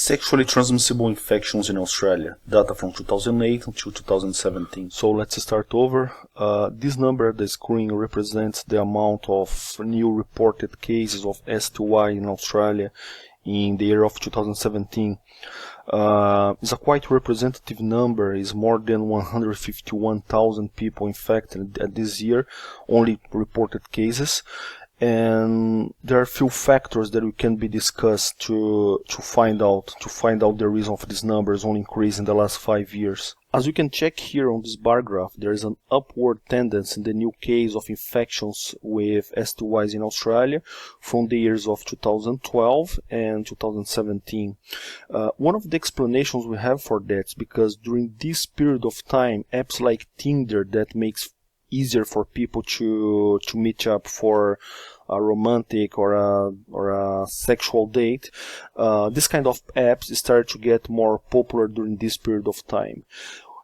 Sexually transmissible infections in Australia, data from 2008 until 2017. So let's start over. This number at the screen represents the amount of new reported cases of STI in Australia in the year of 2017. It's a quite representative number. It's more than 151,000 people infected at this year, only reported cases. And there are a few factors that we can be discussed to find out the reason of these numbers only increase in the last 5 years. As you can check here on this bar graph, there is an upward tendency in the new case of infections with STIs in Australia from the years of 2012 and 2017. One of the explanations we have for that is because during this period of time, apps like Tinder that makes easier for people to meet up for a romantic or a sexual date. This kind of apps start to get more popular during this period of time.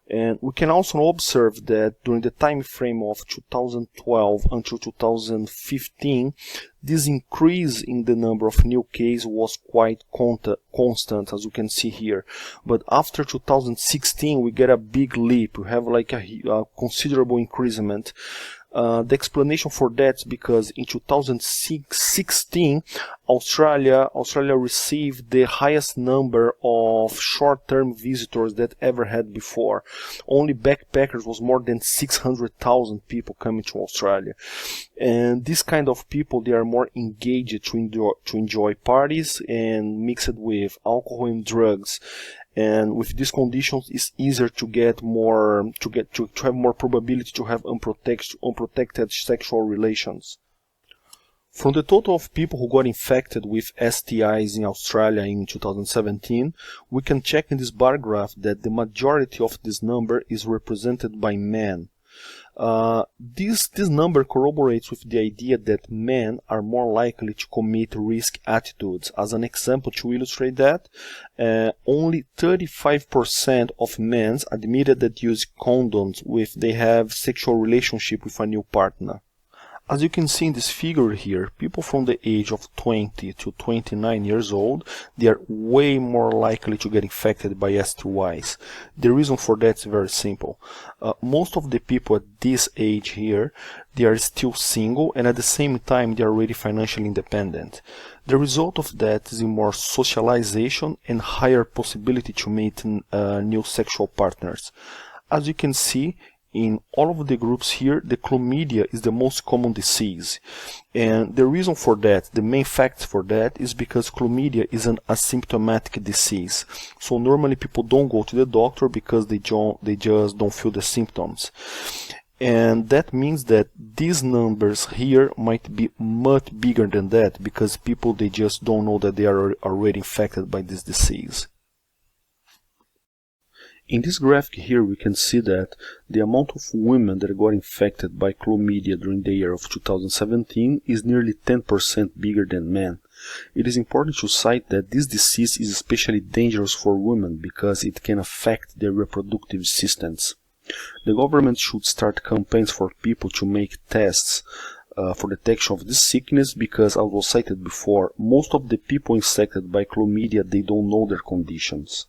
And we can also observe that during the time frame of 2012 until 2015, this increase in the number of new cases was quite constant, as you can see here. But after 2016, we get a big leap. We have like a considerable increasement. The explanation for that is because in 2016, Australia received the highest number of short-term visitors that ever had before. Only backpackers was more than 600,000 people coming to Australia. And this kind of people, they are more engaged to enjoy parties and mix it with alcohol and drugs. And with these conditions, it's easier to get more, to have more probability to have unprotected sexual relations. From the total of people who got infected with STIs in Australia in 2017, we can check in this bar graph that the majority of this number is represented by men. This number corroborates with the idea that men are more likely to commit risk attitudes. As an example to illustrate that, only 35% of men admitted that use condoms if they have sexual relationship with a new partner. As you can see in this figure here, people from the age of 20 to 29 years old, they are way more likely to get infected by STIs. The reason for that is very simple. Most of the people at this age here, they are still single and at the same time they are already financially independent. The result of that is more socialization and higher possibility to meet new sexual partners. As you can see, in all of the groups here, the chlamydia is the most common disease. And the reason for that, the main fact for that, is because chlamydia is an asymptomatic disease. So normally people don't go to the doctor because they just don't feel the symptoms. And that means that these numbers here might be much bigger than that because people, they just don't know that they are already infected by this disease. In this graphic here, we can see that the amount of women that got infected by chlamydia during the year of 2017 is nearly 10% bigger than men. It is important to cite that this disease is especially dangerous for women because it can affect their reproductive systems. The government should start campaigns for people to make tests for detection of this sickness because, as was cited before, most of the people infected by chlamydia, they don't know their conditions.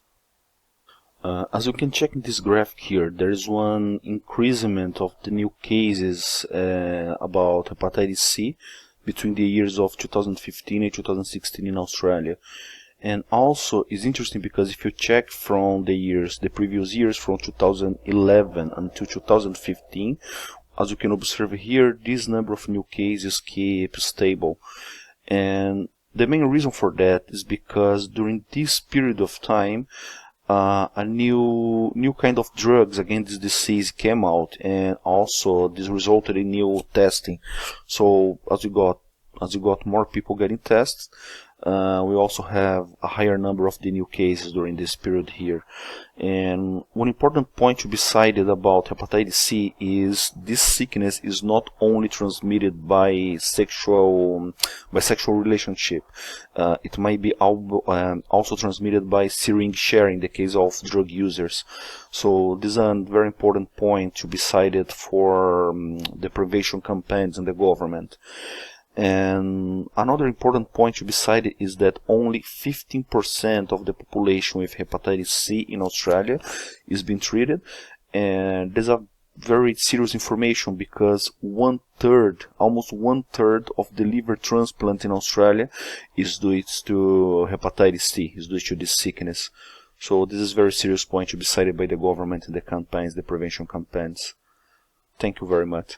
As you can check in this graphic here, there is one increasement of the new cases about hepatitis C between the years of 2015 and 2016 in Australia. And also it's interesting because if you check from the previous years from 2011 until 2015, as you can observe here, this number of new cases keep stable. And the main reason for that is because during this period of time, a new kind of drugs against this disease came out, and also this resulted in new testing. So as you got more people getting tests, we also have a higher number of the new cases during this period here. And one important point to be cited about hepatitis C is this sickness is not only transmitted by sexual relationship. It might be also transmitted by syringe sharing in the case of drug users. So this is a very important point to be cited for the prevention campaigns in the government. And another important point to be cited is that only 15% of the population with hepatitis C in Australia is being treated, and there's a very serious information because almost one third of the liver transplant in Australia is due to hepatitis C, is due to this sickness. So this is a very serious point to be cited by the government in the campaigns, the prevention campaigns. Thank you very much.